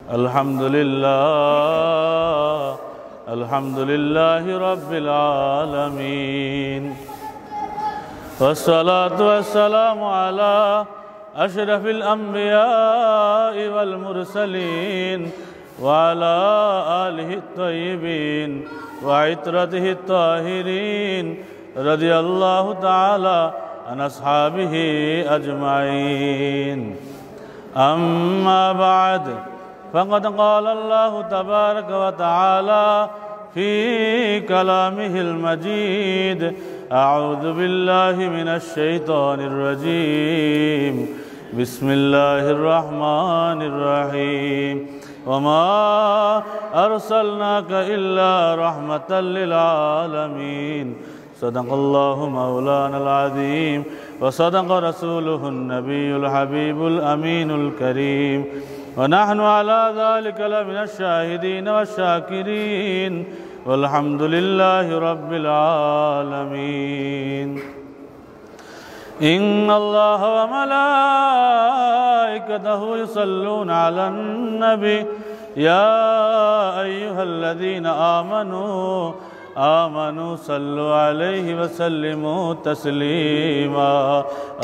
Alhamdulillahi Rabbil Alameen. Wassalatu wassalamu ala ashrafil anbiya'i wal mursaleen wa ala alihi at-tayyibin wa itratihi at-tahirin radiyallahu ta'ala an ashabihi ajma'in. Amma ba'd, faqad qala Allahu tabaraka wa ta'ala fi kalamihil majid. A'udhu billahi minash shaitanir rajim. Bismillahir rahmanir rahim. Wa ma arsalnaka illa rahmatan lil alamin. Sadaqallahu maulana al-azim wa sadaqa rasuluhu an-nabiyyul habibul aminul karim. Wa nahnu ala dhalika lamina ash-shahidin wash-shakirin. Walhamdulillahi Rabbil Alamin. Inna Allaha wa malaikatahu yusalluna 'alan nabi ya ayyuhalladhina آمنوا صلوا عليه وسلموا تسليما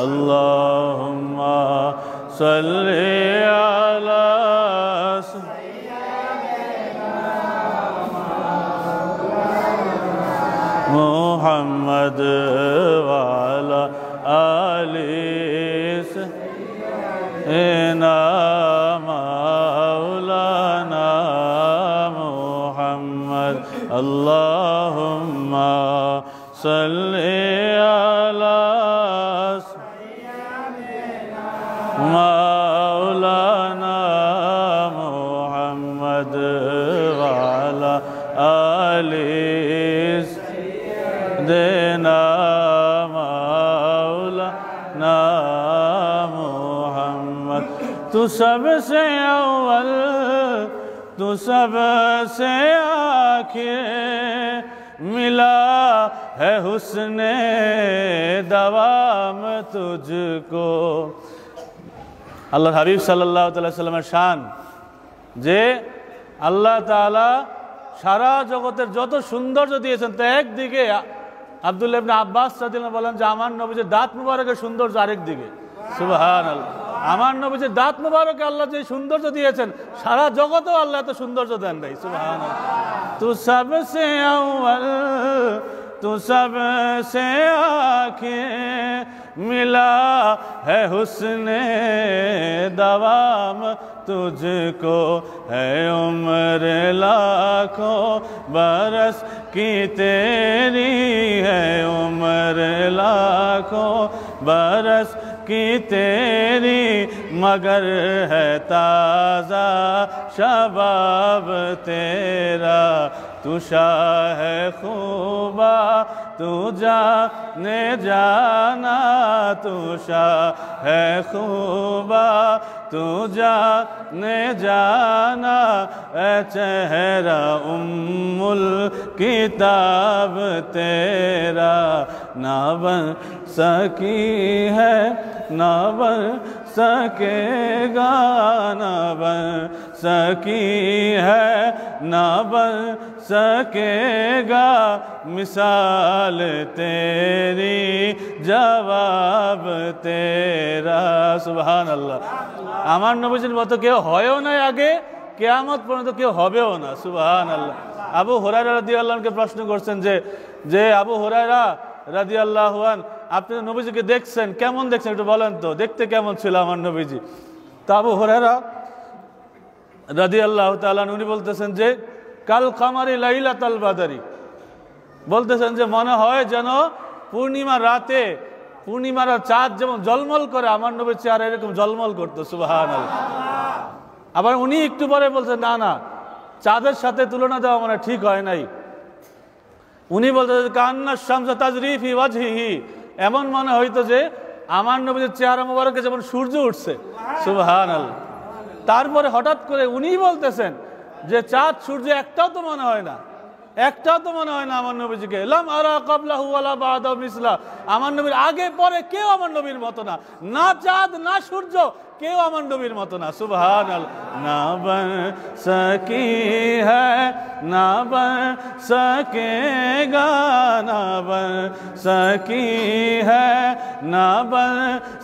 اللهم صل على محمد وعلى آل سيدنا مولانا محمد اللهم صل على مولانا محمد وعلى آل سيدنا مولانا محمد تو सबसे अव्वल तू सबसे आखिर मिला है हुस्ने दवाम तुझको। আল্লাহর হাবিব সাল্লাল্লাহু আলাইহি সাল্লামের শান যে আল্লাহ তাআলা সারা জগতের যত সৌন্দর্য দিয়েছেন তা একদিকে আব্দুল্লাহ ইবনে আব্বাস রাদিয়াল্লাহু বলেন যে আমার নবীর দাঁত মুবারকের সৌন্দর্য আরেক দিকে। সুবহানাল্লাহ। আমার নবীর দাঁত মুবারকে আল্লাহ যে সৌন্দর্য দিয়েছেন সারা জগতেও আল্লাহ এত সৌন্দর্য দেন নাই। সুবহানাল্লাহ। তু সবসে আউয়াল तू सबसे आखिर मिला है हुस्ने दवाम तुझको है उम्र लाखों बरस की तेरी है उम्र लाखों बरस की तेरी मगर है ताज़ा शबाब तेरा तू शाह खूबा तू जाने जाना तू शाह खूबा तू जाने जाना ए चेहरा उम्मुल किताब तेरा ना बन सकी है ना बन सकेगा ना बन सकी है ना बन सकेगा मिसाल तेरी जवाब तेरा। सुबहान अल्लाह। আমার নবীজির মতো কেউ হয়ও না আগে, কিয়ামত পর্যন্ত কেউ হবেও না। সুবহান আল্লাহ। আবু হুরায়রা রাদিয়াল্লাহু আনহু প্রশ্ন করছেন যে আবু হুরায়রা রাদিয়াল্লাহু আনহু আপনি নবীজিকে দেখছেন, কেমন দেখছেন একটু বলেন তো, দেখতে কেমন ছিল আমার নবীজি? তো আবু হুরায়রা রাদিয়াল্লাহু তাআলা উনি বলতেছেন যে কাল কামারি লাইলাতাল বাদরি, বলতেছেন যে মনে হয় যেন পূর্ণিমা রাতে পূর্ণিমার চাঁদ যেমন জলমল করে আমার নবীর চেহারা এরকম জলমল করতো। সুবহানাল্লাহ। আবার উনি একটু পরে বলছেন না না, চাঁদের সাথে তুলনা দেওয়া মানে ঠিক হয় নাই। উনি বলতেছেন কান্না শামসা তাজরি ফি ওয়াজহিহি, এমন মনে হইতো যে আমার নবীর চেহারা মোবারকে যেমন সূর্য উঠছে। সুবহানাল্লাহ। তারপরে হঠাৎ করে উনি বলতেছেন যে চাঁদ সূর্য একটাও তো মনে হয় না, একটাও তো মনে হয় না আমার নবীজিকে। লাম আরা ক্বাবলাহু ওয়ালা বাদাহু মিসলা, আমার নবীর আগে পরে কেউ আমার নবীর মতো না, না চাঁদ না সূর্য কেউ আমার নবীর মতো না। সুবহানাল্লাহ। না বন সকি হ্যায় না বন সকেগা, না বন সকি হ্যায় না বন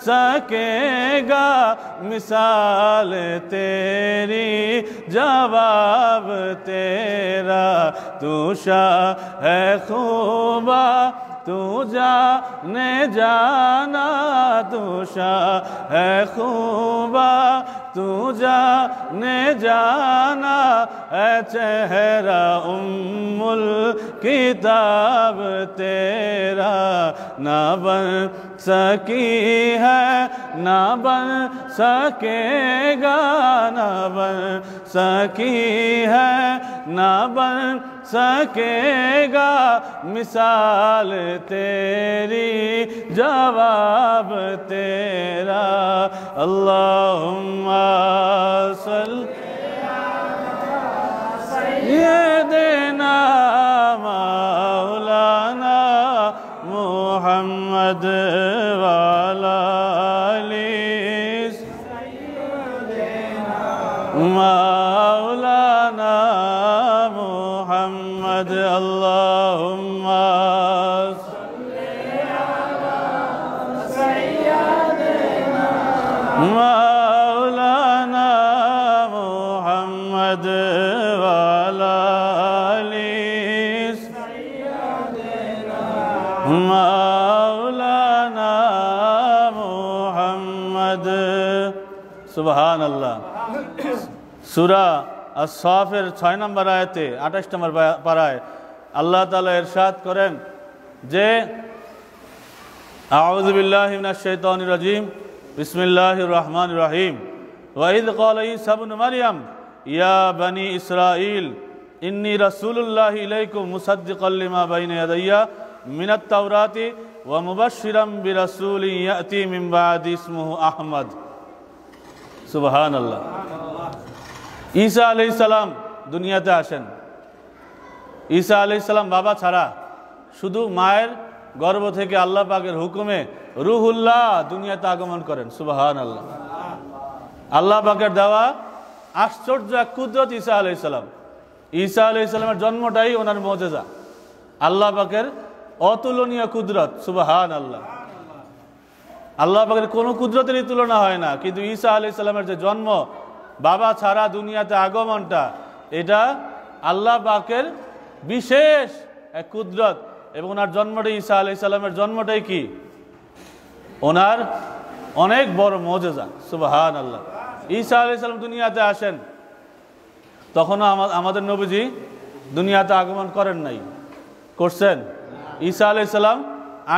সকেগা, मिसाल तेरी जवाब तेरा, तू शाह है खूबा तू जाने जाना, तू शाह है खूबा तू जाने जाना, है चेहरा उम्मुल किताब तेरा, ना बन सकी है ना बन सकेगा, ना बन सकी है ना बन सकेगा, मिसाल तेरी जवाब तेरा, अल्लाहुम्मा सल्ली सय्यिदना मौलाना मुहम्मद वाला मौलाना मुहम्मद, अल्लाहुम्मा सल्ली अला सय्यिदिना मौलाना मुहम्मद वाला आली सय्यिदिना मौलाना मुहम्मद। सुबहानाल्लाह। सूरा আস-সাফের 6 নম্বর আয়াতে 28 নম্বর পারায় আল্লাহ তাআলা ইরশাদ করেন যে আউযু বিল্লাহি মিনাশ শাইতানির রাজিম বিসমিল্লাহির রহমানির রহিম ওয়া ইয ক্বালা ঈসা ইবনু মারইয়াম ইয়া বনি ইসরাঈল ইন্নী রাসূলুল্লাহি ইলাইকুম মুসাদ্দিকাল লিমা বাইনা ইয়াদাইয়া মিনাত তাওরাতি ওয়া মুবাশশিরাম বিরাসূলিন ইয়াতি মিন বাদি ইসমুহু আহমদ। সুবহানাল্লাহ। ঈসা আলাইহিস সালাম দুনিয়াতে আসেন। ঈসা আলাইহিস সালাম বাবা ছাড়া শুধু মায়ের গর্ভ থেকে আল্লাহ পাকের হুকুমে রূহুল্লাহ দুনিয়াতে আগমন করেন। সুবহানাল্লাহ। আল্লাহ পাকের দেওয়া আশ্চর্য এক কুদরত ঈসা আলাইহিস সালাম। ঈসা আলাইহিস সালামের জন্মটাই ওনার মুজিজা, আল্লাহ পাকের অতুলনীয় কুদরত। সুবহানাল্লাহ। আল্লাহ পাকের কোনো কুদরতেরই তুলনা হয় না, কিন্তু ঈসা আলাইহিস সালামের যে জন্ম, বাবা ছাড়া দুনিয়াতে আগমনটা, এটা আল্লাহ পাকের বিশেষ এক কুদরত। এবং ওনার জন্মটাই, ঈসা আলাইহিস সালামের জন্মটাই কি ওনার অনেক বড় মুজিজা। সুবহানাল্লাহ। ঈসা আলাইহিস সালাম দুনিয়াতে আসেন, তখনও আমাদের নবীজি দুনিয়াতে আগমন করেন নাই, করছেন? ঈসা আলাইহিস সালাম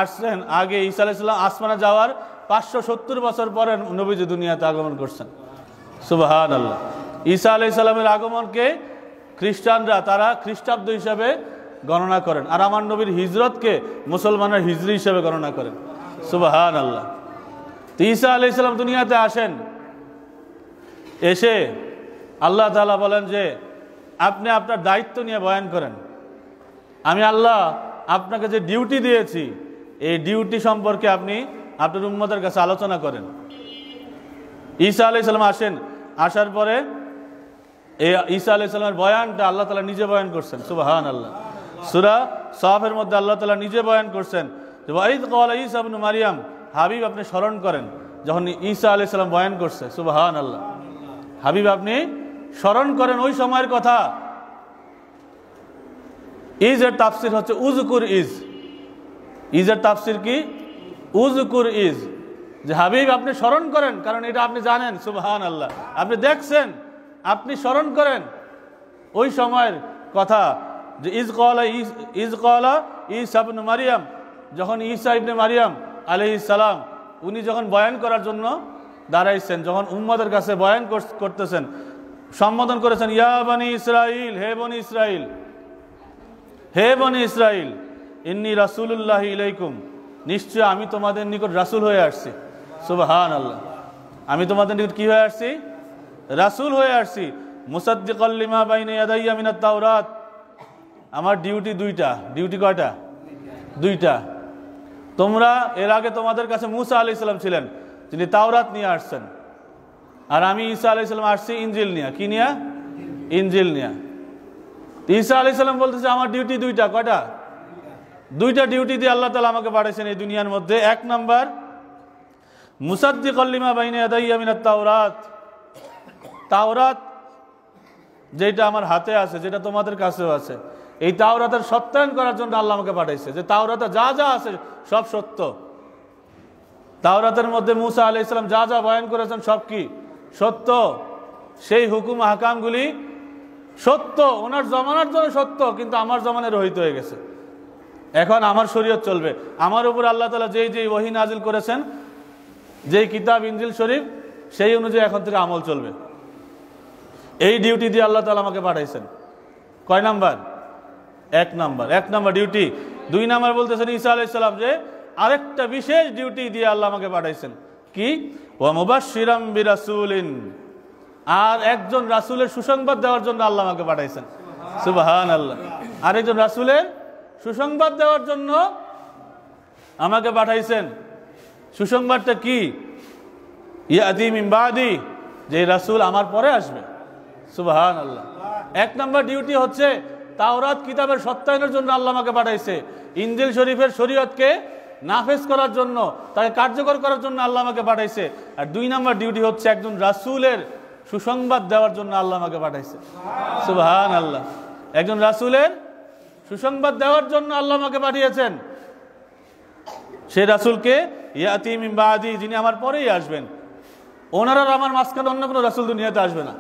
আসছেন আগে। ঈসা আলাইহিস সালাম আসমানে যাওয়ার 570 বছর পরে নবীজি দুনিয়াতে আগমন করছেন। সুবহানাল্লাহ। ঈসা আলাইহিস সালামের আগমনকে খ্রিস্টানরা তারা খ্রিস্টাব্দ হিসাবে গণনা করেন, আর আমার নবীর হিজরতকে মুসলমানের হিজরি হিসাবে গণনা করেন। সুবহানাল্লাহ। তো ঈসা আলাইহিস সালাম দুনিয়াতে আসেন, এসে আল্লাহ তাআলা বলেন যে আপনি আপনার দায়িত্ব নিয়ে বয়ান করেন। আমি আল্লাহ আপনাকে যে ডিউটি দিয়েছি, এই ডিউটি সম্পর্কে আপনি আপনার উম্মতের কাছে আলোচনা করেন। ঈসা আলাইহিস সালাম আসেন, আসার পরে এই ঈসা আলাইহিস সালামের বয়ানটা আল্লাহ তাআলা নিজে বয়ান করছেন। সুবহানাল্লাহ। সূরা সাফের মধ্যে আল্লাহ তাআলা নিজে বয়ান করছেন যে ওয়া ইয ক্বালা ঈসা ইবনু মারইয়াম, হাবিব আপনি স্মরণ করেন যখন ঈসা আলাইহিস সালাম বয়ান করছে। সুবহানাল্লাহ। হাবিব আপনি স্মরণ করেন ওই সময়ের কথা। ইজের তাফসির হচ্ছে উযকুর ইজ। ইজের তাফসির কি? উযকুর ইজ, যে হাবিব আপনি স্মরণ করেন, কারণ এটা আপনি জানেন। সুবহানাল্লাহ। আপনি দেখছেন, আপনি স্মরণ করেন ওই সময়ের কথা, যে ইজ ক্বালা ঈসা ইবনু মারইয়াম, যখন ঈসা ইবনে মারইয়াম আলাইহিস সালাম উনি যখন বয়ান করার জন্য দাঁড়াইছেন, যখন উম্মতের কাছে বয়ান করতেছেন, সম্বোধন করেছেন ইয়া বনি ইসরাঈল, হে বনি ইসরাঈল, হে বনি ইসরাঈল ইন্নী রাসূলুল্লাহি ইলাইকুম, নিশ্চয় আমি তোমাদের নিকট রাসূল হয়ে আসছি। সুবহানাল্লাহ। আমি তোমাদের নিকট কি হয়ে আসছি? রাসূল হয়ে আসছি। মুসাদ্দিকাল লিমা বাইনা ইয়াদাইয়া মিনাত তাওরাত। আমার ডিউটি দুইটা। ডিউটি কয়টা? দুইটা। তোমরা এর আগে তোমাদের কাছে মূসা আলাইহিস সালাম ছিলেন, যিনি তাওরাত নিয়ে আসছেন। আর আমি ঈসা আলাইহিস সালাম আসছি ইনজিল নিয়া, কি নিয়া? ইনজিল নিয়া। ঈসা আলাইহিস সালাম বলতেছে আমার ডিউটি দুইটা। কয়টা? দুইটা ডিউটি দিয়ে আল্লাহ তাআলা আমাকে পাঠাইছেন এই দুনিয়ার মধ্যে। এক নাম্বার, মুসাদ্দিকাল লিমা বাইনা ইয়াদাইয়া মিনাত তাওরাত, তাওরাত যেটা আমার হাতে আছে, যেটা তোমাদের কাছেও আছে, এই তাওরাতের সত্যায়ন করার জন্য আল্লাহ আমাকে পাঠাইছে। যে তাওরাতে যা যা আছে সব সত্য। তাওরাতের মধ্যে মুসা আলাইহিস সালাম যা যা বয়ান করেছেন সব কি? সত্য। সেই হুকুম আহকামগুলি সত্য, ওনার জমানার জন্য সত্য, কিন্তু আমার জমানায় রহিত হয়ে গেছে। এখন আমার শরীয়ত চলবে, আমার উপর আল্লাহ তাআলা যেই যেই ওহী নাজিল করেছেন, যেই কিতাব ইনজিল শরীফ, সেই অনুযায়ী এখন থেকে আমল চলবে। এই ডিউটি দিয়ে আল্লাহ তাআলা আমাকে পাঠাইছেন। কয় নাম্বার? এক নাম্বার। এক নাম্বার ডিউটি। দুই নাম্বার বলতেছেন ঈসা আলাইহিস সালাম যে আরেকটা বিশেষ ডিউটি দিয়ে আল্লাহ আমাকে পাঠাইছেন। কি? ওয়া মুবাশশিরাম বিরাসূলিন, আর একজন রাসূলের সুসংবাদ দেওয়ার জন্য আল্লাহ আমাকে পাঠাইছেন। সুবহানাল্লাহ। আর একজন রাসূলের সুসংবাদ দেওয়ার জন্য আমাকে পাঠাইছেন। সুসংবাদটা কি? ইয়াতি মিন বাদি, যে রাসূল আমার পরে আসবে। সুবহানাল্লাহ। এক নাম্বার ডিউটি হচ্ছে তাওরাত কিতাবের সত্যায়নের জন্য আল্লাহ আমাকে পাঠাইছে। ইনজিল শরীফের শরীয়তকে নাফেজ করার জন্য, তাকে কার্যকর করার জন্য আল্লাহ আমাকে পাঠাইছে। আর দুই নাম্বার ডিউটি হচ্ছে একজন রাসূলের সুসংবাদ দেওয়ার জন্য আল্লাহ আমাকে পাঠাইছে। সুবহানাল্লাহ। একজন রাসূলের সুসংবাদ দেওয়ার জন্য আল্লাহ আমাকে পাঠিয়েছেন। সেই রাসূলকে ইয়াতি মিন বাদি, যিনি আমার পরেই আসবেন। ওনার আর আমার মাঝখানে অন্য কোনো রাসূল দুনিয়াতে আসবে না।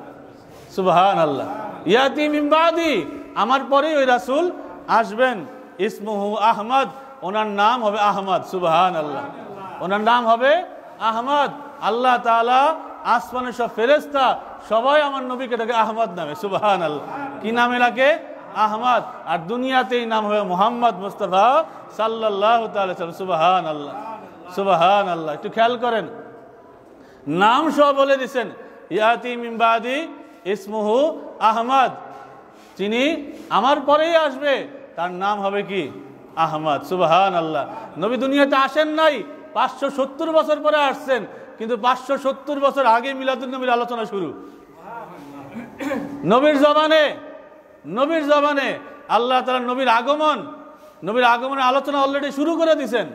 সুবহানাল্লাহ। ইয়াতি মিন বাদি, আমার পরেই ওই রাসূল আসবেন। ইসমুহু আহমদ, ওনার নাম হবে আহমদ। সুবহানাল্লাহ। ওনার নাম হবে আহমদ। আল্লাহ তাআলা আসমানের সব ফেরেশতা সবাই আমার নবীকে ডাকে আহমদ নামে। সুবহানাল্লাহ। কি নামে ডাকে? আহমদ। আর দুনিয়াতেই নাম হবে মুহাম্মদ মুস্তাফা সাল্লাল্লাহু তাআলা সাল্লাম। সুবহানাল্লাহ। সুবহানাল্লাহ। একটু খেয়াল করেন, নাম সব বলে দিয়েছেন। ইয়াতি মিন বাদি ইসমুহু আহমদ, যিনি আমার পরেই আসবে, তার নাম হবে কি? আহমদ। সুবহানাল্লাহ। নবী দুনিয়াতে আসেন নাই, 570 বছর পরে আসছেন, কিন্তু 570 বছর আগে মিলাদুন নবীর আলোচনা শুরু। নবীর জবানে আল্লাহ তাআলা নবীর আগমনের আলোচনা অলরেডি শুরু করে দিয়েছেন।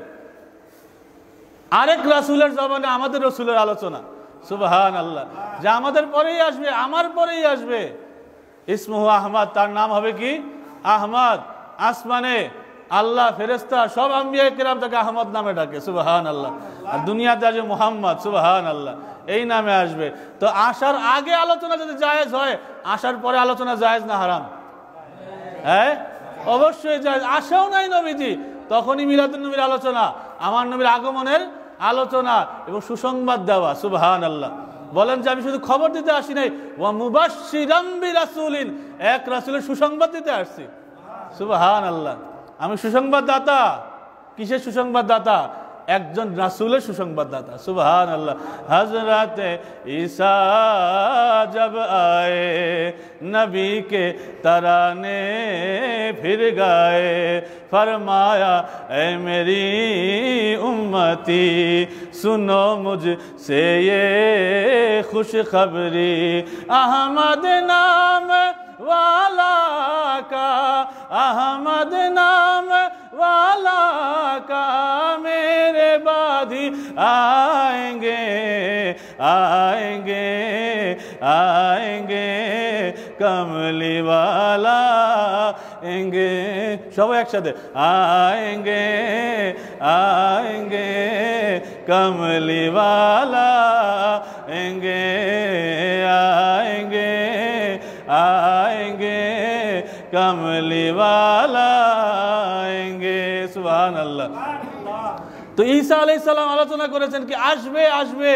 আরেক রাসূলের জবানে আমাদের রাসূলের আলোচনা। সুবহানাল্লাহ। যে আমাদের পরেই আসবে, আমার পরেই আসবে। ইসমুহু আহমদ, তার নাম হবে কি? আহমদ। আসমানে আল্লাহ, ফেরেশতা, সব আম্বিয়া কিরাম তাকে আহমদ নামে ডাকে। সুবহানাল্লাহ। আর দুনিয়াতে আসবে মুহাম্মদ। সুবহানাল্লাহ। এই নামে আসবে। তো আসার আগে আলোচনা যদি জায়েজ হয়, আসার পরে আলোচনা জায়েজ না হারাম? হ্যাঁ, অবশ্যই জায়েজ। আসাও নাই নবীজি, তখনই মিলাদুন নবীর আলোচনা, আমার নবীর আগমনের আলোচনা এবং সুসংবাদ দেওয়া। সুবহানাল্লাহ। বলেন যে আমি শুধু খবর দিতে আসি নাই, ওয়া মুবাশশিরাম বিরাসূলিন, এক রাসূলের সুসংবাদ দিতে আসছি। সুবহানাল্লাহ। আমি সুসংবাদদাতা। কিসের সুসংবাদদাতা? একজন রাসূলের সুসংবাদদাতা। সুবহানাল্লাহ। হযরতে ঈসা জব আয়ে, নবী কে তরানে ফির গায়ে, फरमाया ऐ मेरी उम्मती सुनो मुझसे ये खुशखबरी, अहमद नाम वाला का, अहमद नाम वाला का मेरे बाद ही आएंगे आएंगे आएंगे कमली वाला आएंगे, सब एक साथ आएंगे आएंगे कमली वाला आएंगे आएंगे आएंगे कमली वाला आएंगे। सुभान अल्लाह। तो ঈসা আলাইহিস সালাম আলোচনা করেছেন কি আসবে আসবে,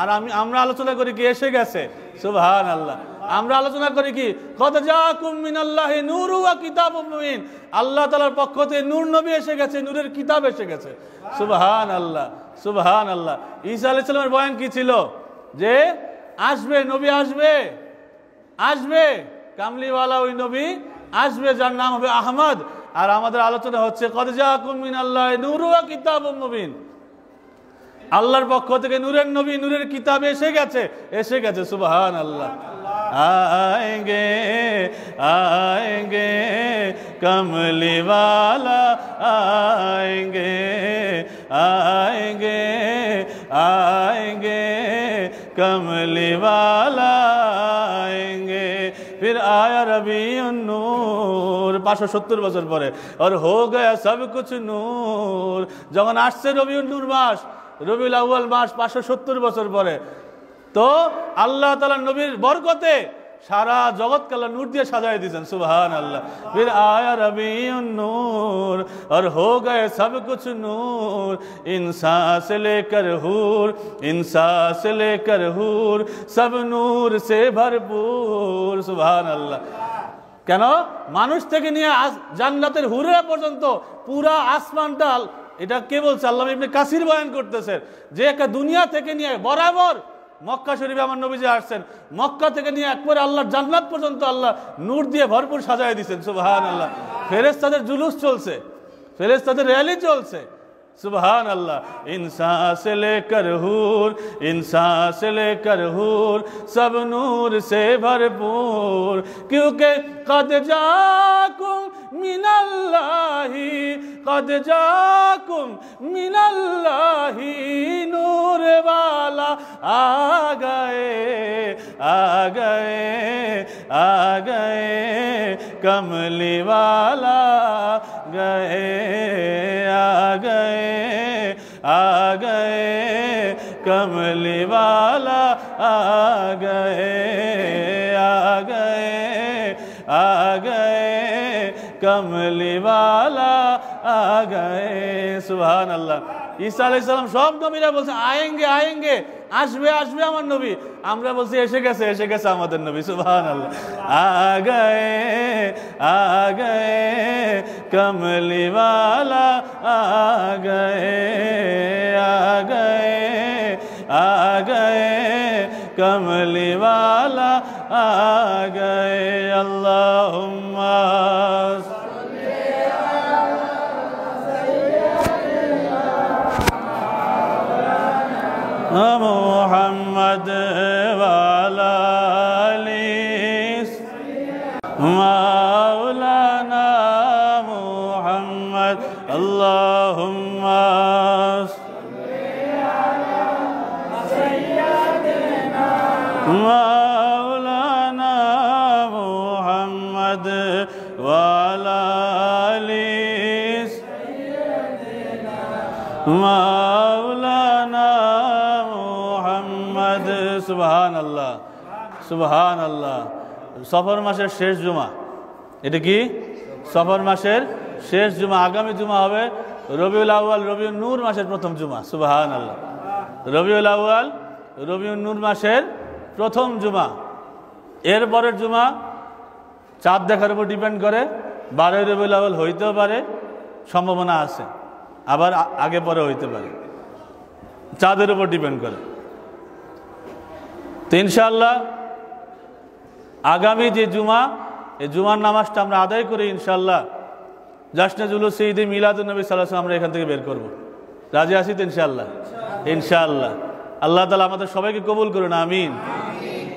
আর আমরা আলোচনা করি কি এসে গেছে। সুবহানাল্লাহ। আমরা আলোচনা করি কি কদ জাকুম মিনাল্লাহি নূরু ওয়া কিতাবুম মুবিন, আল্লাহ তাআলার পক্ষ থেকে নূর নবী এসে গেছে, নূরের কিতাব এসে গেছে। সুবহানাল্লাহ সুবহানাল্লাহ। ঈসা আলাইহিস সালামের বয়ান কি ছিল? যে আসবে নবী, আসবে আসবে কামলিওয়ালা ওই নবী আসবে যার নাম হবে আহমদ। আর আমাদের আলোচনা হচ্ছে কদ জাকুম মিনাল্লাহি নূরু ওয়া কিতাবুম মুবিন। আল্লাহর পক্ষ থেকে নূরের নবী নূরের কিতাব এসে গেছে সুবহানাল্লাহ। आएंगे आएंगे कमली वाला आएंगे आएंगे आएंगे कमली वाला आएंगे। फिर आया रबीउन नूर 570 বছর পরে, और हो गया सब कुछ नूर। যখন আসছে রবিউল নূর মাস, রবিউল আউয়াল মাস 570 বছর পরে, তো আল্লাহ তাআলা নবীর বরকতে সারা জগৎকে আল্লাহ নূর দিয়ে সাজায় দিয়েছেন সুবহানাল্লাহ। फिर आया रबीउन नूर और हो गए सब कुछ नूर, इंसान से लेकर हूर इंसान से लेकर हूर सब नूर से भरपूर সুবহানাল্লাহ। কেন? মানুষ থেকে নিয়ে জান্নাতের হুররা পর্যন্ত পুরা আসমানটা, এটা কে বলছে? আল্লামা ইবনে কাসির বয়ান করতেছেন যে একটা দুনিয়া থেকে নিয়ে বরাবর মক্কা শরীফে আমার নবীজি আসছেন, মক্কা থেকে নিয়ে একবারে আল্লাহর জান্নাত পর্যন্ত আল্লাহ নূর দিয়ে ভরপুর সাজায় দিয়েছেন সুবহানাল্লাহ। ফেরেশতাদের জুলুস চলছে, ফেরেশতাদের র্যালি চলছে সুবহানাল্লাহ। इंसान से लेकर हूर इंसान से लेकर हूर सब नूर से भरपूर, क्योंकि कद जाकुम मिनल्लाही कद जाकुम मिनल्लाही नूर वाला आ गए आ गए आ गए कमली वाला गए आ गए आ गए कमली वाला आ गए आ गए आ गए कमली वाला आ गए সুবহানাল্লাহ। ঈসা আলাইহিস সালাম সব নবীরা বলছে আয়েঙ্গে আয়েঙ্গে, আসবে আসবে আমার নবী, আমরা বলছি এসে গেছে আমাদের নবী সুবহানাল্লাহ। आ गए कमली वाला आ गए आ गए आ गए कमली वाला आ गए। अल्लाहुम्मा मुहम्मद वाला अली मौलाना मुहम्मद। अल्लाहुम्मा मौलाना मुहम्मद वाला अली मौलाना मुहम्मद। সুবহানাল্লাহ সুবহানাল্লাহ। সফর মাসের শেষ জুমা, এটা কি সফর মাসের শেষ জুমা, আগামী জুমা হবে রবিউল আউয়াল রবিউল নূর মাসের প্রথম জুমা সুবহানাল্লাহ। রবিউল আউয়াল রবিউল নূর মাসের প্রথম জুমা, এর পরের জুমা চাঁদ দেখার উপর ডিপেন্ড করে, 12 রবিউল আউয়াল হইতেও পারে, সম্ভাবনা আছে, আবার আগে পরে হইতে পারে, চাঁদের উপর ডিপেন্ড করে। তো ইনশাআল্লাহ আগামী যে জুমা, এই জুমার নামাজটা আমরা আদায় করি ইনশাআল্লাহ জাশনে জুলুস ঈদে মিলাদুন নবী সাল্লাল্লাহু আলাইহি ওয়াসাল্লাম আমরা এখান থেকে বের করব। রাজি আছি তো ইনশাআল্লাহ? ইনশাআল্লাহ আল্লাহ তাআলা আমাদের সবাইকে কবুল করুন, আমিন।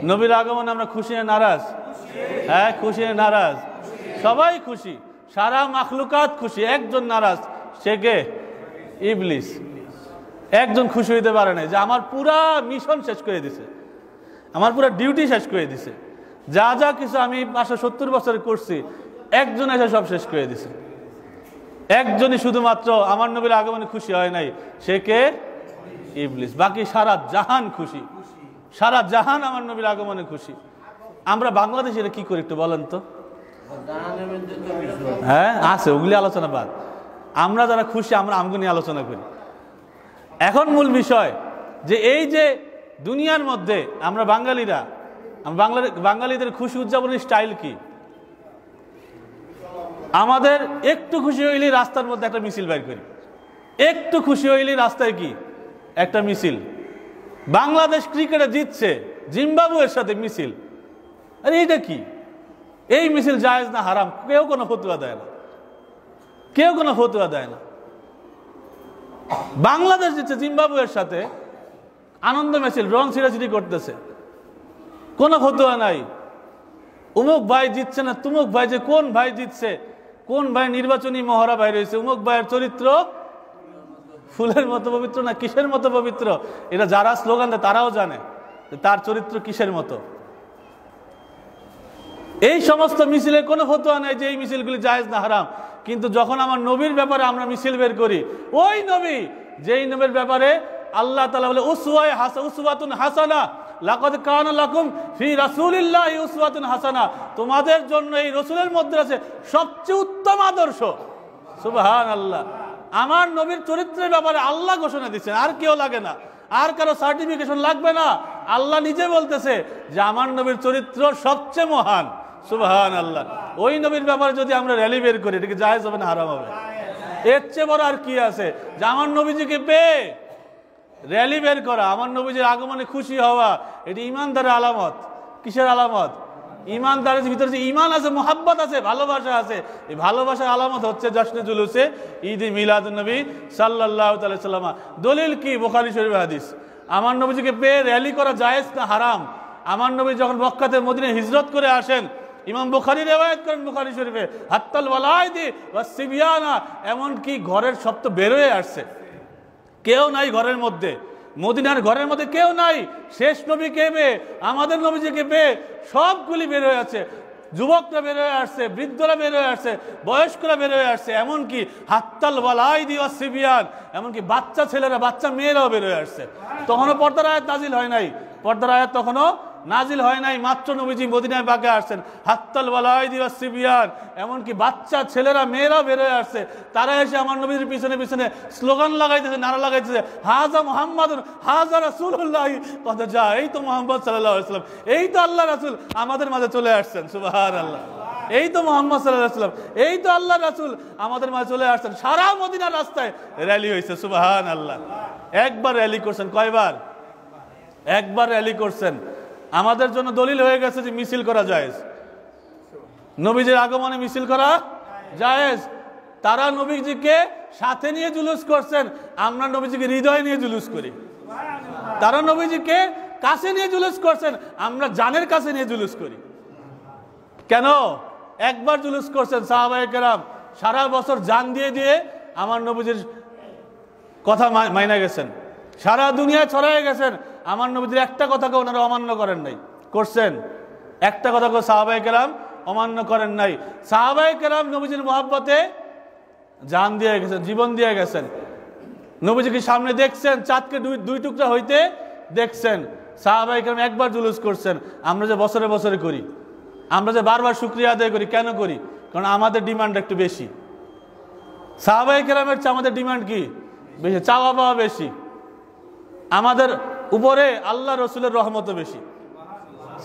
নবীর আগমনে আমরা খুশি না নারাজ? হ্যাঁ, খুশি না নারাজ? সবাই খুশি, সারা মাখলুকাত খুশি, একজন নারাজ, সে কে? ইবলিস। একজন খুশি হইতে পারে না যে আমার পুরা মিশন শেষ করে দিছে, আমার পুরা ডিউটি শেষ করে দিছে, যা যা কিছু আমি 570 বছর করছি, একজন এসে সব শেষ করে দিছে। একজনই শুধুমাত্র আমার নবীর আগমনে খুশি হয় নাই, সে কে? ইবলিস। বাকি সারা জাহান খুশি, সারা জাহান আমার নবীর আগমনে খুশি। আমরা বাংলাদেশে কি করি একটু বলেন তো? হ্যাঁ আছে, ওগুলি আলোচনা বাদ। আমরা যারা খুশি আমরা আমগো নিয়ে আলোচনা করি। এখন মূল বিষয় যে এই যে দুনিয়ার মধ্যে আমরা বাঙালিরা, বাঙালিদের খুশি উদযাপনের স্টাইল কি? আমাদের একটু খুশি হইলে রাস্তার মধ্যে একটা মিছিল বের করি, একটু খুশি হইলে রাস্তায় কি একটা মিছিল। বাংলাদেশ ক্রিকেটে জিতছে জিম্বাবুয়ের সাথে মিছিল, আরে এইটা কি? এই মিছিল জায়েজ না হারাম? কেউ কোনো ফতোয়া দেয় না, কেউ কোনো ফতোয়া দেয় না। বাংলাদেশ দিচ্ছে জিম্বাবুয়ের সাথে, আনন্দ মিছিল, রং ছিঁড়াছিড়ি করতেছে, কোনো ফতোয়া নাই। উমুক ভাই জিতছে না, তুমুক ভাই, যে কোন ভাই জিতছে, কোন ভাই নির্বাচনী মহড়া বাইরে হয়েছে, উমুক ভাইয়ের চরিত্র ফুলের মতো পবিত্র না কিসের মতো পবিত্র, এটা যারা স্লোগান দেয় তারাও জানে তার চরিত্র কিসের মতো। এই সমস্ত মিছিলে কোনো ফতোয়া নাই যে এই মিছিলগুলি জায়েজ না হারাম। কিন্তু যখন আমার নবীর ব্যাপারে আমরা মিছিল বের করি, ওই নবী যেই নবীর ব্যাপারে আল্লাহ তাআলা বলে উসওয়াতুন হাসানা, লাকাদ কানা লাকুম ফি রাসূলিল্লাহি উসওয়াতুন হাসানা, তোমাদের জন্য এই রাসূলের মধ্যে আছে সবচেয়ে উত্তম আদর্শ। সুবহানাল্লাহ। আমার নবীর চরিত্রের ব্যাপারে আল্লাহ ঘোষণা দিচ্ছেন, আর কেউ লাগে না, আর কারো সার্টিফিকেশন লাগবে না। আল্লাহ নিজে বলতেছে যে আমার নবীর চরিত্র সবচেয়ে মহান। সুবহানাল্লাহ। ওই নবীর ব্যাপারে যদি আমরা র্যালি বের করি, এটা কি জায়েজ হবে না হারাম হবে? এর চেয়ে বড় আর কি আছে? যে আমার নবীজিকে পেয়ে র্যালি বের করা, আমার নবীজির আগমনে খুশি হওয়া, এটি ঈমানদারের আলামত। কিসের আলামত? ঈমানদারের ভিতরে যে ঈমান আছে, মুহাব্বত আছে, ভালোবাসা আছে, এই ভালোবাসার আলামত হচ্ছে জশ্নে জুলুসে ঈদ মিলাদুন নবী সাল্লাল্লাহু আলাইহি সাল্লাম। দলিল কি? বুখারী শরীফের হাদিস। আমার নবীজিকে পেয়ে র্যালি করা জায়েজ না হারাম? আমার নবী যখন মক্কা থেকে মদিনায় হিজরত করে আসেন, ইমাম বুখারী রিওয়ায়াত করেন বুখারী শরীফে, হাত্তাল ওয়ালাইদি ওয়াস সিবিয়ানা, এমন কি ঘরের সব তো বের হয়ে আসছে, কেউ নাই ঘরের মধ্যে, মদিনার ঘরের মধ্যে কেউ নাই। শেষ নবীকে পেয়ে, আমাদের নবীজিকে পেয়ে সবগুলি বের হয়ে আছে, যুবকরা বের হয়ে আসছে, বৃদ্ধরা বের হয়ে আসছে, বয়স্করা বের হয়ে আসছে, এমনকি হাত্তাল ওয়ালাইদি ওয়াস সিবিয়ান, এমনকি বাচ্চা ছেলেরা, বাচ্চা মেয়েরাও বের হয়ে আসছে। তখনও পর্দার আয়াত নাজিল হয় নাই, পর্দার আয়াত তখনও নাজিল হয় নাই, মাত্র নবীজি মদিনায় পাকে আসছেন। হাত্তাল ওয়ালাইদি ওয়াস সিবিয়ান, এমনকি বাচ্চা ছেলেরা মেয়েরা বের হয়ে আসছে, তারা এসে আমার নবীর পিছনে পিছনে স্লোগান লাগাইতেছে, নারা লাগাইতেছে, হাজা মুহাম্মাদুন হাজা রাসূলুল্লাহ কদ জা, এই তো মুহাম্মদ সাল্লাল্লাহু আলাইহি ওয়াসাল্লাম, এই তো আল্লাহ রাসূল আমাদের মাঝে চলে আসছেন। সুবহানাল্লাহ। এই তো মুহাম্মদ সাল্লাল্লাহু আলাইহি ওয়াসাল্লাম, এই তো আল্লাহ রাসূল আমাদের মাঝে চলে আসছেন। সারা মদিনার রাস্তায় র্যালি হয়েছে। সুবহানাল্লাহ। একবার র্যালি করছেন, কয়বার? একবার র্যালি করছেন। আমাদের জন্য দলিল হয়ে গেছে যে মিছিল করা জায়েজ, নবীজির আগমনে মিছিল করা জায়েজ। তারা নবীজিকে সাথে নিয়ে জুলুস করছেন, আমরা নবীজিকে হৃদয় নিয়ে জুলুস করি। তারা নবীজিকে কাছে নিয়ে জুলুস করছেন, আমরা জানের কাছে নিয়ে জুলুস করি। কেন? একবার জুলুস করছেন সাহাবায়ে কেরাম, সারা বছর জান দিয়ে দিয়ে আমার নবীজির কথা মাইনা গেছেন, সারা দুনিয়া ছড়ায় গেছেন। আমার নবীজির একটা কথাকে ওনারা অমান্য করেন নাই, করছেন? একটা কথাকে সাহাবায়ে কেরাম অমান্য করেন নাই। সাহাবায়ে কেরাম নবীজির মহব্বতে জান দিয়ে গেছেন, জীবন দিয়ে গেছেন। নবীজিকে সামনে দেখছেন, চাঁদকে দুই টুকরা হইতে দেখছেন। সাহাবায়ে কেরাম একবার জুলুস করছেন। আমরা যে বছরে বছরে করি, আমরা যে বারবার শুকরিয়া আদায় করি, কেন করি? কারণ আমাদের ডিমান্ড একটু বেশি। সাহাবায়ে কেরামের চেয়ে আমাদের ডিমান্ড কি? বেশি, চাওয়া পাওয়া বেশি। আমাদের উপরে আল্লাহ রসুলের রহমতও বেশি।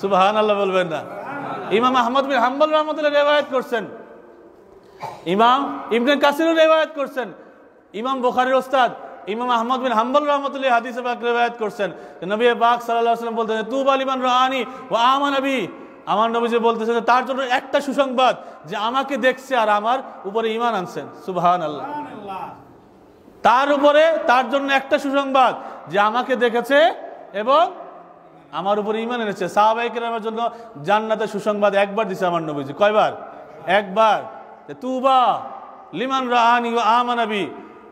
সুবহানাল্লাহ বলবেন না? ইমাম আহমদ বিন হাম্বল রাহমাতুল্লাহ রিওয়ায়াত করছেন, ইমাম ইবনে কাসির রিওয়ায়াত করছেন, ইমাম বুখারীর ওস্তাদ ইমাম আহমদ বিন হাম্বল রাহমাতুল্লাহ হাদিসে পাক রিওয়ায়াত করছেন, নবী পাক সাল্লাল্লাহু আলাইহি ওয়াসাল্লাম বলতেন, তুবা লিমান রাআনি ওয়া আমানা বি, আমার নবীজি বলতেছেন তার জন্য একটা সুসংবাদ, যে আমাকে দেখছে আর আমার উপরে ঈমান আনছেন। সুবহানাল্লাহ। তার উপরে, তার জন্য একটা সুসংবাদ, যে আমাকে দেখেছে এবং আমার উপরে ঈমান এনেছে। সাহাবায়ে কেরামের জন্য জান্নাতের সুসংবাদ একবার দিছে আমার নবীজি। কয়বার? একবার। তুবা লিমান রাআনি ওয়া আমানা বি,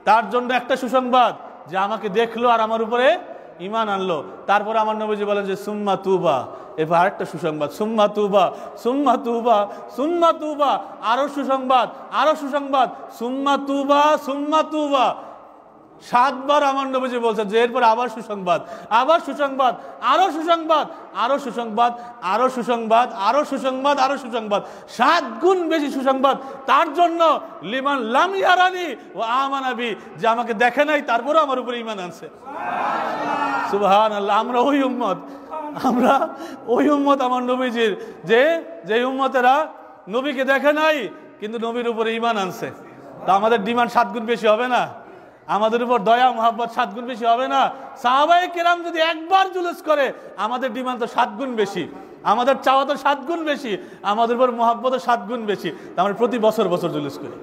তার জন্য একটা সুসংবাদ, যে আমাকে দেখলো আর আমার উপরে ঈমান আনলো। তারপরে আমার নবীজি বলেন যে সুম্মা তুবা, এবার আরেকটা সুসংবাদ, সুম্মা তুবা সুম্মা তুবা সুম্মা তুবা, আরো সুসংবাদ, আরো সুসংবাদ, সুম্মা তুবা সুম্মা তুবা। 7 বার আমার নবীজি বলছেন যে এরপর আবার সুসংবাদ, আবার সুসংবাদ, আরো সুসংবাদ, আরো সুসংবাদ, আরো সুসংবাদ, আরো সুসংবাদ, আরো সুসংবাদ, 7 গুণ বেশি সুসংবাদ তার জন্য, লিমান লাম ইয়ারানি ওয়া আমানা বি, যে আমাকে দেখে নাই তারপরে আমার উপরে ঈমান আনছে। সুবহানাল্লাহ। আমরা ওই উম্মত, আমরা ওই উম্মত আমার নবীজির, যে উম্মতেরা নবীকে দেখে নাই কিন্তু নবীর উপরে ঈমান আনছে। তা আমাদের ডিমান্ড 7 গুণ বেশি হবে না? আমাদের উপর দয়া মহব্বত 7 গুণ বেশি হবে না? সাহাবায়ে কেরাম যদি একবার জুলুস করে, আমাদের ডিমান্ড তো 7 গুণ বেশি, আমাদের চাওয়া তো 7 গুণ বেশি, আমাদের উপর মহব্বত 7 গুণ বেশি। আমরা প্রতি বছর বছর জুলুস করি।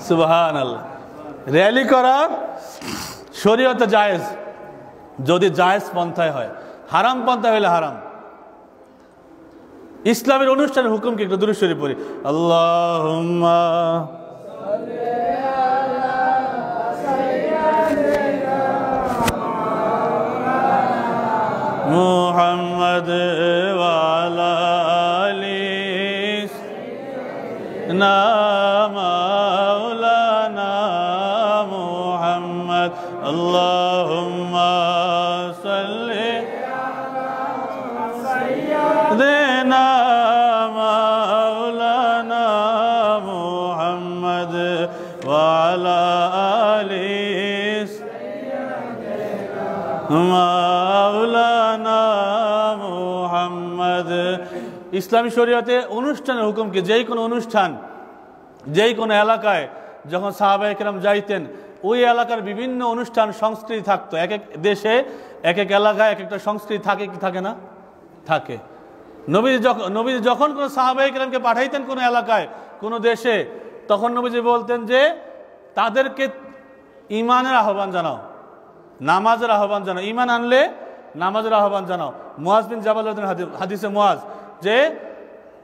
সুবহানাল্লাহ। র্যালি করা শরীয়তে জায়েজ, যদি জায়েজ পন্থায় হয়। হারাম পন্থায় হইলে হারাম। ইসলামের অনুষ্ঠানের হুকুম কি? একটু দুরূদ শরীফ পড়ি। আল্লাহুম্মা মুহাম্মদ ওয়া আলা আলি সাইয়্যিদিনা মাওলানা মুহাম্মদ। আল্লাহুম্মা সাল্লি আলা সাইয়্যিদিনা মাওলানা মুহাম্মদ ওয়া আলা আলি মাওলানা মুহাম্মদ। ইসলামী শরীয়তে অনুষ্ঠানের হুকুম কি? যেই কোনো অনুষ্ঠান, যেই কোনো এলাকায় যখন সাহাবায়ে কেরাম যাইতেন, ওই এলাকার বিভিন্ন অনুষ্ঠান সংস্কৃতি থাকতো। এক এক দেশে এক এক এলাকায় এক একটা সংস্কৃতি থাকে কি থাকে না? থাকে। নবীজি যখন কোনো সাহাবায়ে কেরামকে পাঠাইতেন কোনো এলাকায়, কোনো দেশে, তখন নবীজি বলতেন যে তাদেরকে ঈমানের আহ্বান জানাও, নামাজের আহ্বান জানাও। ঈমান আনলে নামাজের আহ্বান জানাও। মুয়াজ বিন জাবাল হাদিসে মুয়াজ যে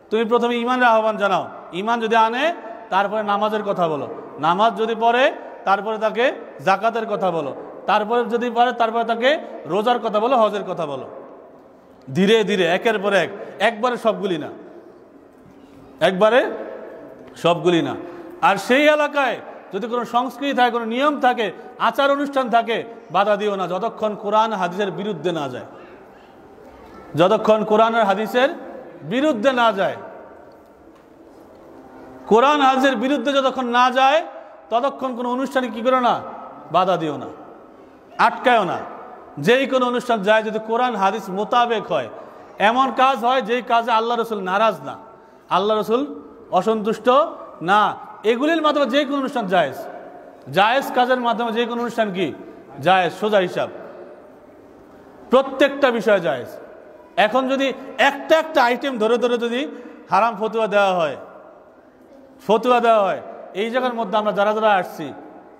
তুমি প্রথমে ঈমানের আহ্বান জানাও, ঈমান যদি আনে তারপরে নামাজের কথা বলো, নামাজ যদি পড়ে তারপরে তাকে যাকাতের কথা বলো, তারপরে যদি পারে তারপরে তাকে রোজার কথা বলো, হজের কথা বলো। ধীরে ধীরে একের পর এক, একবারে সবগুলি না, একবারে সবগুলি না। আর সেই এলাকায় যদি কোনো সংস্কৃতি থাকে, কোনো নিয়ম থাকে, আচার অনুষ্ঠান থাকে, বাধা দিও না যতক্ষণ কোরআন হাদিসের বিরুদ্ধে না যায়, যতক্ষণ কোরআন আর হাদিসের বিরুদ্ধে না যায়। কোরআন হাদিসের বিরুদ্ধে যতক্ষণ না যায় ততক্ষণ কোনো অনুষ্ঠানে কি করো না? বাধা দিও না, আটকায়ও না। যেই কোনো অনুষ্ঠান যায় যদি কোরআন হাদিস মোতাবেক হয়, এমন কাজ হয় যেই কাজে আল্লাহ রসুল নারাজ না, আল্লাহ রসুল অসন্তুষ্ট না, এগুলির মাধ্যমে যে কোনো অনুষ্ঠান জায়েজ। জায়েজ কাজের মাধ্যমে যে কোনো অনুষ্ঠান কি জায়েজ, সোজা হিসাব। প্রত্যেকটা বিষয় জায়েজ। এখন যদি একটা একটা আইটেম ধরে ধরে যদি হারাম ফতুয়া দেওয়া হয়, ফতুয়া দেওয়া হয়, এই জায়গার মধ্যে আমরা যারা যারা আসছি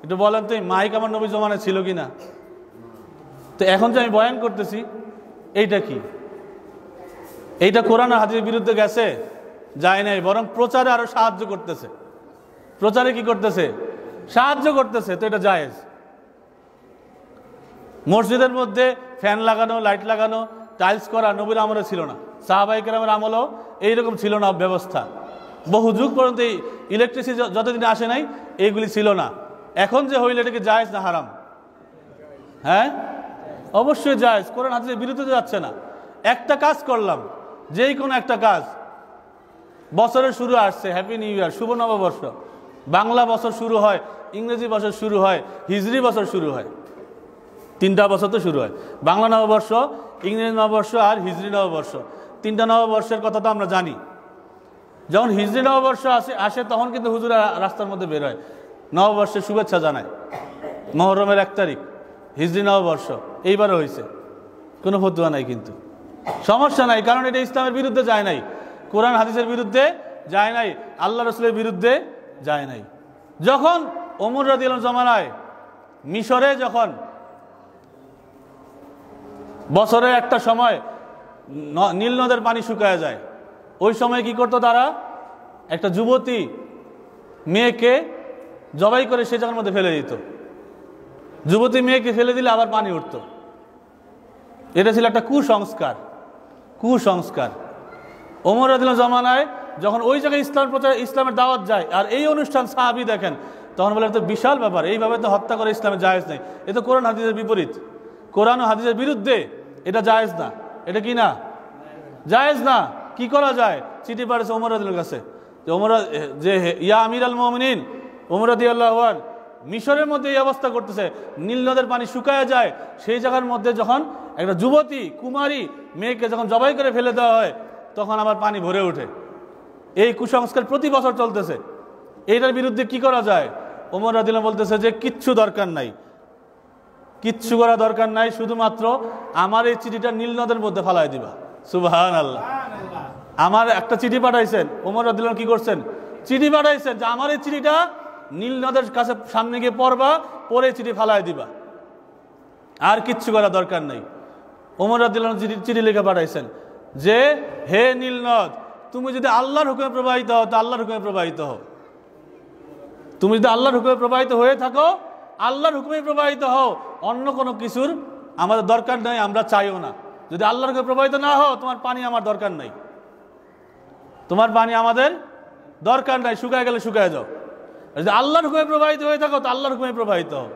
একটু বলেন তো, এই মাইক আমার নবী জমানায় ছিল কিনা? তো এখন যে আমি বয়ান করতেছি এইটা কি? এইটা কোরআন আর হাদিসের বিরুদ্ধে গেছে? যায় নাই, বরং প্রচারে আরো সাহায্য করতেছে। প্রচারে কি করতেছে? সাহায্য করতেছে। তো এটা জায়েজ। মসজিদের মধ্যে ফ্যান লাগানো, লাইট লাগানো, টাইলস করা নবীর আমলে ছিল না, সাহাবায়ে কেরামের আমলেও এইরকম ছিল না ব্যবস্থা। বহু যুগ পর্যন্ত এই ইলেকট্রিসিটি যতদিন আসে নাই এইগুলি ছিল না। এখন যে হইলে এটাকে জায়েজ না হারাম? হ্যাঁ, অবশ্যই জায়েজ। কোরআন হাদিসের বিরুদ্ধে যাচ্ছে না। একটা কাজ করলাম, যেই কোনো একটা কাজ, বছরের শুরু আসছে, হ্যাপি নিউ ইয়ার, শুভ নববর্ষ। বাংলা বছর শুরু হয়, ইংরেজি বছর শুরু হয়, হিজরি বছর শুরু হয়। তিনটা বছর তো শুরু হয়, বাংলা নববর্ষ, ইংরেজি নববর্ষ আর হিজরি নববর্ষ। তিনটা নববর্ষের কথা তো আমরা জানি। যখন হিজরি নববর্ষ আসে তখন কিন্তু হুজুরা রাস্তার মধ্যে বের হয়, নববর্ষের শুভেচ্ছা জানায়। মুহররমের 1 তারিখ হিজরি নববর্ষ, এইবারও হয়েছে, কোনো ফতোয়া নাই, কিন্তু সমস্যা নাই, কারণ এটা ইসলামের বিরুদ্ধে যায় নাই, কোরআন হাদিসের বিরুদ্ধে যায় নাই, আল্লাহ রসুলের বিরুদ্ধে যায় নাই। যখন ওমর রাদিয়াল্লাহু আনহু জামানায় মিশরে যখন বছরের একটা সময় নীল নদের পানি শুকায় যায়, ওই সময় কি করতো তারা? একটা যুবতী মেয়েকে জবাই করে সে জায়গার মধ্যে ফেলে দিত। যুবতী মেয়েকে ফেলে দিলে আবার পানি উঠত। এটা ছিল একটা কুসংস্কার, কুসংস্কার। ওমর রাদিয়াল্লাহু আনহু জামানায় যখন ওই জায়গায় ইসলাম প্রচার, ইসলামের দাওয়াত যায়, আর এই অনুষ্ঠান সাহাবী দেখেন, তখন বলে এটা তো বিশাল ব্যাপার, এইভাবে তো হত্যা করে ইসলামে জায়েজ নেই, এ তো কোরআন হাদিসের বিপরীত, কোরআন ও হাদিসের বিরুদ্ধে, এটা জায়েজ না। এটা কি না? জায়েজ না। কি করা যায়? চিঠি পাঠিয়েছে ওমর রাদিয়াল্লাহু কাছে, যে ওমর, যে ইয়া আমির আল মুমিনিন, ওমর রাদিয়াল্লাহু আনহু মিশরের মধ্যে এই অবস্থা করতেছে, নীল নদের পানি শুকায় যায়, সেই জায়গার মধ্যে যখন একটা যুবতী কুমারী মেয়েকে যখন জবাই করে ফেলে দেওয়া হয়, তখন আবার পানি ভরে ওঠে। এই কুসংস্কার প্রতি বছর চলতেছে। এইটার বিরুদ্ধে কি করা যায়? ওমর রাদিয়াল্লাহু আনহু বলতেছে যে কিচ্ছু দরকার নাই, কিচ্ছু করা দরকার নাই, শুধুমাত্র আমার এই চিঠিটা নীল নদের মধ্যে ফালায় দিবা। সুবহানাল্লাহ। আমার একটা চিঠি পাঠাইছেন, ওমর রাদিয়াল্লাহু আনহু কি করছেন? চিঠি পাঠাইছেন যে আমার এই চিঠিটা নীল নদের কাছে সামনে গিয়ে পড়বা, পরে চিঠি ফালাই দিবা, আর কিচ্ছু করা দরকার নেই। ওমর রাদিয়াল্লাহু আনহু চিঠি লিখে পাঠাইছেন যে হে নীল নদ, তুমি যদি আল্লাহর হুকুমে প্রবাহিত হও তো আল্লাহর হুকুমে প্রবাহিত হও। তুমি যদি আল্লাহর হুকুমে প্রবাহিত হয়ে থাকো, আল্লাহর হুকুমে প্রবাহিত হও, অন্য কোনো কিছুর আমাদের দরকার নাই, আমরা চাইও না। যদি আল্লাহর হুকুমে প্রবাহিত না হও, তোমার পানি আমার দরকার নাই, তোমার পানি আমাদের দরকার নাই, শুকায় গেলে শুকায় যাও। যদি আল্লাহর হুকুমে প্রবাহিত হয়ে থাকো তো আল্লাহর হুকুমে প্রবাহিত হও।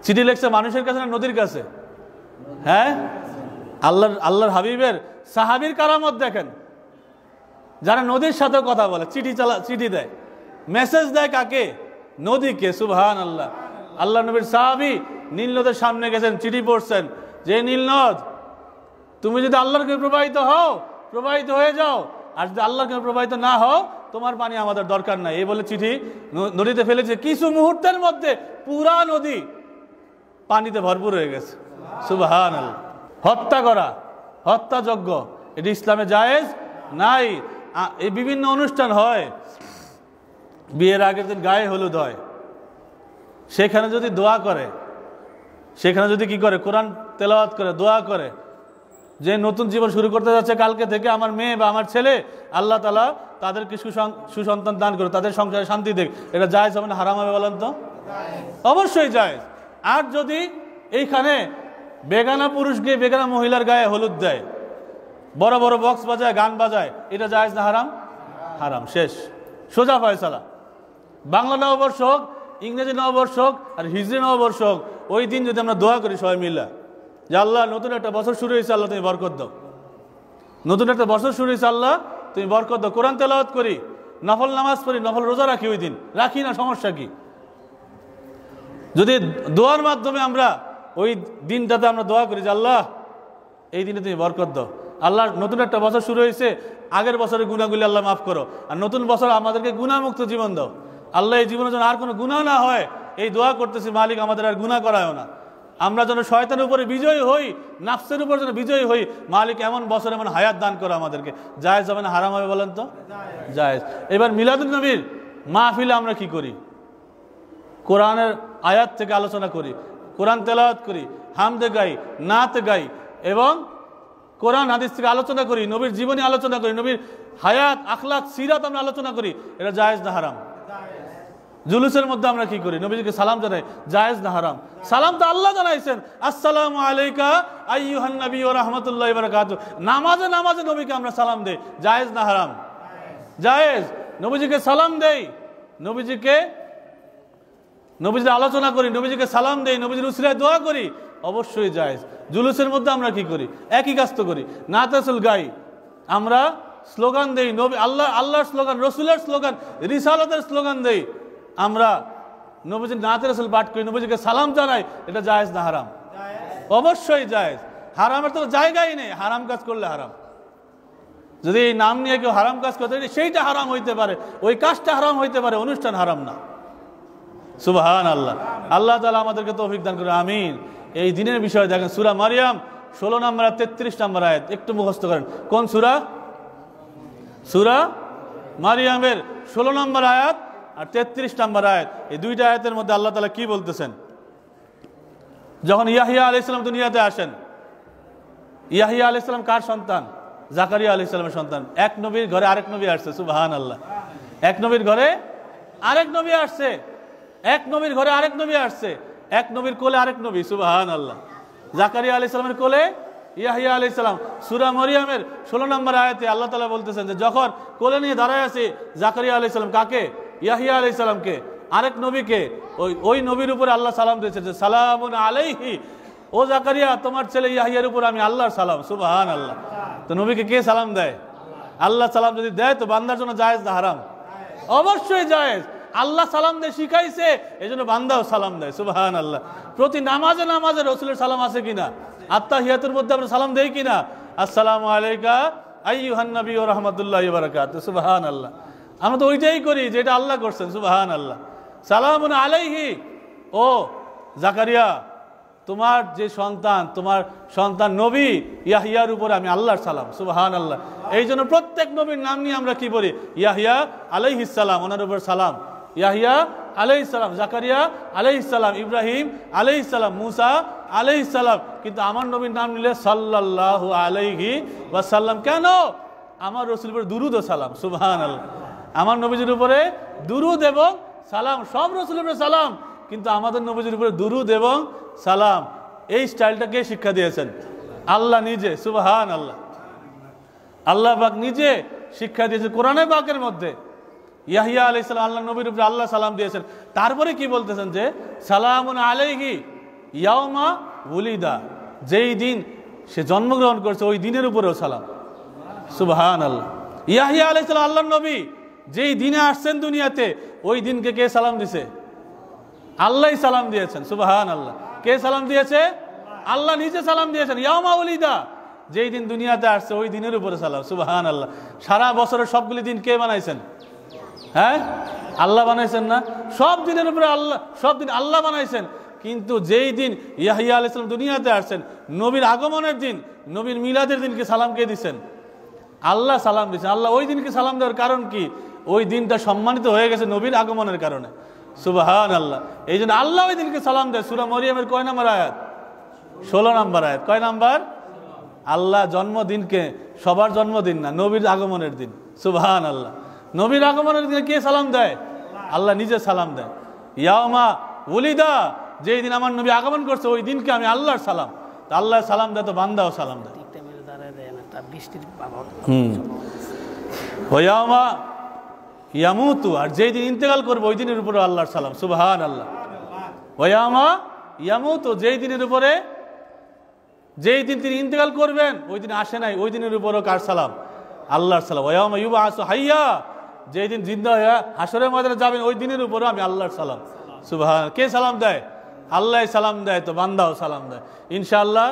চিঠি লিখছে মানুষের কাছে না নদীর কাছে? হ্যাঁ, আল্লাহর হাবিবের সাহাবীর কারামত দেখেন, যারা নদীর সাথে কথা বলে, চিঠি দেয়, মেসেজ দেয় কাকে? নদীকে। সুবহানাল্লাহ। আল্লাহ নবীর সাহাবী নীল নদের সামনে গেছেন, চিঠি পড়ছেন যে নীল নদ, তুমি যদি আল্লাহর হুকুমে প্রবাহিত হও, প্রবাহিত হয়ে যাও, আর যদি আল্লাহর হুকুমে প্রবাহিত না হও, তোমার পানি আমাদের দরকার নাই। এই বলে চিঠি নদীতে ফেলেছে। কিছু মুহূর্তের মধ্যে পুরা নদী পানিতে ভরপুর হয়ে গেছে। সুবহানাল্লাহ। হত্যা করা, হত্যাযজ্ঞ, এটি ইসলামে জায়েজ নাই। এই বিভিন্ন অনুষ্ঠান হয়, বিয়ের আগের দিন গায়ে হলুদ হয়, সেখানে যদি দোয়া করে, সেখানে যদি কি করে, কোরআন তেলাওয়াত করে, দোয়া করে যে নতুন জীবন শুরু করতে যাচ্ছে কালকে থেকে, আমার মেয়ে বা আমার ছেলে আল্লাহ তাআলা তাদেরকে সুসন্তান দান করে, তাদের সংসারে শান্তি দেখ, এটা জায়েজ হবে না হারাম হবে বলেন তো? অবশ্যই জায়েজ। আর যদি এইখানে বেগানা পুরুষ গিয়ে বেগানা মহিলার গায়ে হলুদ দেয়, বড় বড় বক্স বাজায়, গান বাজায়, এটা জায়েজ না হারাম? হারাম। শেষ, সোজা ফয়সালা। বাংলা নববর্ষ হোক, ইংরেজি নববর্ষ হোক, আর হিজরি নববর্ষ হোক, ওই দিন যদি আমরা দোয়া করি সবাই মিলে যে আল্লাহ নতুন একটা বছর শুরু হয়েছে, আল্লাহ তুমি বরকত দাও, নতুন একটা বছর শুরু হয়েছে, আল্লাহ তুমি বরকত দাও। কোরআন তেলাওয়াত করি, নফল নামাজ পড়ি, নফল রোজা রাখি, ওই দিন রাখি না, সমস্যা কি? যদি দোয়ার মাধ্যমে আমরা ওই দিনটাতে আমরা দোয়া করি যে আল্লাহ এই দিনে তুমি বরকত দাও, আল্লাহ নতুন একটা বছর শুরু হয়েছে, আগের বছরের গুনাহগুলি আল্লাহ মাফ করো, আর নতুন বছর আমাদেরকে গুনাহমুক্ত জীবন দাও, আল্লাহ এই জীবনে যেন আর কোনো গুনাহ না হয়, এই দোয়া করতেছি মালিক আমাদের আর গুনাহ করায়ও না, আমরা যেন শয়তানের উপরে বিজয়ী হই, নাফসের উপর যেন বিজয়ী হই, মালিক এমন বছর এমন হায়াত দান করো আমাদেরকে। জায়েজ হবে না হারাম হবে বলেন তো? জায়েজ। এবার মিলাদুন নবীর মাহফিলে আমরা কি করি? কোরআনের আয়াত থেকে আলোচনা করি, কোরআন তেলাওয়াত করি, হামদে গাই, নাত গাই, এবং কোরআন হাদিস থেকে আলোচনা করি, নবীর জীবনী আলোচনা করি, নবীর হায়াত আখলাক সিরাত আমরা আলোচনা করি, এটা জায়েজ না হারাম? জুলুসের মধ্যে আমরা কি করি? নবীজিকে সালাম জানাই, জায়েজ না হারাম? সালাম তো আল্লাহ জানাইছেন, আসসালামু আলাইকা আইয়ুহান নবী ওয়া রাহমাতুল্লাহি ওয়া বারাকাতুহু। নামাজে নামাজে নবীকে আমরা সালাম দেই, জায়েজ না হারাম? জায়েজ। নবীজিকে সালাম দেই, নবীজির আলোচনা করি, নবীজিকে সালাম দেই, নবীজির উসিলায় দোয়া করি, অবশ্যই জায়েজ। জুলুসের মধ্যে আমরা কি করি? একই কাজ তো করি। নাত রাসূল গাই, আমরা স্লোগান দেই, নবী আল্লাহর স্লোগান, রসুলের স্লোগান, রিসালাতের স্লোগান দেই, আমরা নবীজির নাত রাসূল পাঠ করি, নবীজিকে সালাম জানাই, এটা জায়েজ না হারাম? অবশ্যই জায়েজ। হারামের তো জায়গাই নেই, হারাম কাজ করলে হারাম। যদি এই নাম নিয়ে কেউ হারাম কাজ করতে, সেইটা হারাম হইতে পারে, ওই কাজটা হারাম হইতে পারে, অনুষ্ঠান হারাম না। সুবহানাল্লাহ। আল্লাহ তাআলা আমাদেরকে তৌফিক দান করে, আমিন। এই দিনের বিষয়ে দেখেন, সূরা মারিয়াম 16 নম্বর 33 নম্বর আয়াত, একটু মুখস্থ করেন। কোন সূরা? সূরা মারিয়ামের 16 নম্বর আয়াত আর 33 নম্বর আয়াত। এই দুইটা আয়াতের মধ্যে আল্লাহ তাআলা কি বলতেছেন? যখন ইয়াহইয়া আলাইহিস সালাম দুনিয়াতে আসেন, ইয়াহইয়া আলাইহিস সালাম কার সন্তান? জাকারিয়া আলাইহিস সালামের সন্তান। এক নবীর ঘরে আরেক নবী আসছে। সুবহানাল্লাহ। এক নবীর ঘরে আরেক নবী আসছে, এক নবীর ঘরে আরেক নবী আসছে, এক নবীর কোলে আরেক নবী। সুবহানাল্লাহ। জাকারিয়া আলাইহিস সালামের কোলে ইয়াহইয়া আলাইহিস সালাম। সূরা মারিয়ামের 16 নম্বর আয়াতে আল্লাহ তাআলা বলতেছেন যে যখন কোলে নিয়ে দাঁড়ায় আছে জাকারিয়া আলাইহিস সালাম, কাকে? ইয়াহইয়া আলাইহিস সালামকে, আরেক নবীকে। ওই নবীর উপরে আল্লাহ সালাম দিয়েছে যে সালামুন আলাইহি, ও জাকারিয়া তোমার ছেলে ইয়াহইয়ার উপর আমি আল্লাহর সালাম। সুবহানাল্লাহ। তো নবীকে কে সালাম দেয়? আল্লাহ সালাম যদি দেয় তো বান্দার জন্য জায়েজ না হারাম? অবশ্যই জায়েজ। আল্লাহ সালাম দিয়ে শিখাইছে, এই জন্য বান্দাও সালাম দেয়। সুবহানাল্লাহ। প্রতি নামাজে নামাজে রসুলের সালাম আছে কিনা? আত্তাহিয়াতুর মধ্যে আমরা সালাম দেই কিনা? আসসালামু আলাইকা আইয়ুহান নবী ওয়া রাহমাতুল্লাহি ওয়া বারাকাতুহু। সুবহানাল্লাহ। আমরা তো ওইটাই করি যেটা আল্লাহ করছেন। সুবহানাল্লাহ। সালামুন আলাইহি, ও জাকারিয়া তোমার যে সন্তান, তোমার সন্তান নবী ইয়াহিয়ার উপরে আমি আল্লাহর সালাম। সুবহানাল্লাহ। এই জন্য প্রত্যেক নবীর নাম নিয়ে আমরা কি বলি? ইয়াহিয়া আলাইহিস সালাম, ওনার উপর সালাম। ইয়াহিয়া আলাইহিস সালাম, জাকারিয়া আলাইহিস সালাম, ইব্রাহিম আলাইহিস সালাম, মুসা আলাইহিস সালাম। কিন্তু আমার নবীর নাম নিলে সাল্লাল্লাহু আলাইহি ওয়াসাল্লাম। কেন? আমার রাসূলের উপরে দুরূদ ও সালাম। সুবহানাল্লাহ। আমার নবীজির উপরে দুরূদ এবং সালাম। সব রাসূলের উপরে সালাম, কিন্তু আমাদের নবীজির উপরে দুরূদ এবং সালাম। এই স্টাইলটা কে শিক্ষা দিয়েছেন? আল্লাহ নিজে। সুবহানাল্লাহ। আল্লাহ পাক নিজে শিক্ষা দিয়েছেন কোরআনে পাকের মধ্যে। ইয়াহিয়া আলাইহিস সালাম আল্লাহ নবীর উপরে আল্লাহ সালাম দিয়েছেন। তারপরে কি বলতেছেন যে সালামুন আলাইহি ইয়াউমা উলিদা, যেই দিন সে জন্মগ্রহণ করছে ওই দিনের উপরেও সালাম। সুবহানাল্লাহ। ইয়াহিয়া আলাইহিস সালাম আল্লাহর নবী, যেই দিনে আসছেন দুনিয়াতে ওই দিনকে কে সালাম দিয়েছে? আল্লাহই সালাম দিয়েছেন। সুবহানাল্লাহ। কে সালাম দিয়েছে? আল্লাহ নিজে সালাম দিয়েছেন। ইয়াউমা উলিদা, যেই দিন দুনিয়াতে আসছে ওই দিনের উপরে সালাম। সুবহানাল্লাহ। সারা বছরের সবগুলি দিন কে বানাইছেন? হ্যাঁ, আল্লাহ বানাইছেন না? সব দিনের উপরে আল্লাহ, সব দিন আল্লাহ বানাইছেন। কিন্তু যেই দিন ইয়াহিয়া আলাইহিস সালাম দুনিয়াতে আসছেন, নবীর আগমনের দিন, নবীর মিলাদের দিনকে সালাম কে দিচ্ছেন? আল্লাহ সালাম দিচ্ছেন। আল্লাহ ওই দিনকে সালাম দেওয়ার কারণ কি? ওই দিনটা সম্মানিত হয়ে গেছে নবীর আগমনের কারণে। সুবহানাল্লাহ। এই জন্য আল্লাহ ওই দিনকে সালাম দেয়। সূরা মরিয়মের কয় নম্বর আয়াত? 16 নম্বর আয়াত। কয় নাম্বার? আল্লাহ জন্মদিনকে সবার জন্মদিন না, নবীর আগমনের দিন। সুবহানাল্লাহ। নবীর আগমনের দিনে কে সালাম দেয়? আল্লাহ নিজে সালাম দেয়। ইয়াউমা উলিদা, যেই দিন আমার নবী আগমন করছে ওই দিনকে আমি আল্লাহর সালাম। আল্লাহ সালাম দেয় তো বান্দাও সালাম দেয়। ওয়ায়ামা ইয়ামুতু, আর যেই দিন ইন্তেকাল করবে ওই দিনের উপরে আল্লাহর সালাম। সুবহানাল্লাহ। ওয়ায়ামা ইয়ামুতু, যেই দিনের উপরে, যেই দিন তিনি ইন্তেকাল করবেন ওই দিন আসে নাই, ওই দিনের উপরও কার সালাম? আল্লাহর সালাম। ওয়ায়ামা ইউবআসু হাইয়া, যেই দিন জিন্দা হয়ে হাশরের ময়দানে যাবেন ওই দিনের উপরও আমি আল্লাহর সালাম। সুবহানাল্লাহ। কে সালাম দেয়? আল্লাহ সালাম দেয় তো বান্দাও সালাম দেয়। ইনশাআল্লাহ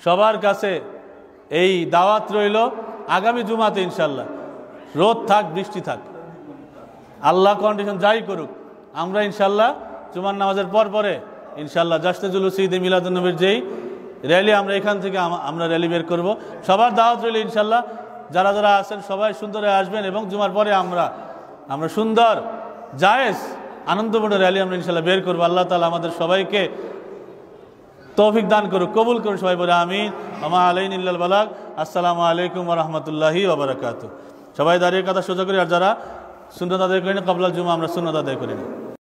সবার কাছে এই দাওয়াত রইল, আগামী জুমাতে ইনশাআল্লাহ রোদ থাক বৃষ্টি থাক, আল্লাহ কন্ডিশন যাই করুক, আমরা ইনশাআল্লাহ জুমার নামাজের পরে ইনশাআল্লাহ জাশনে জুলুস ঈদে মিলাদুন নবীর যেই র্যালি, আমরা এখান থেকে আমরা র্যালি বের করব। সবার দাওয়াত রইল ইনশাআল্লাহ। যারা যারা আছেন সবাই সুন্দর হয়ে আসবেন এবং জুমার পরে আমরা সুন্দর জায়েজ আনন্দপূর্ণ র্যালি আমরা ইনশাআল্লাহ বের করবো। আল্লাহ তাআলা আমাদের সবাইকে তৌফিক দান করুক, কবুল করুন। সবাই বলে আমিন। আমা আলাইনা ইল্লাল বালাগ। আসসালামু আলাইকুম ওয়া রাহমাতুল্লাহি ওয়া বারাকাতুহু। সবাই দাঁড়িয়ে কথা সোজা করি, আর যারা সুন্নাত আদায় করেন কাবলাল জুমা আমরা সুন্নাত আদায় করি না।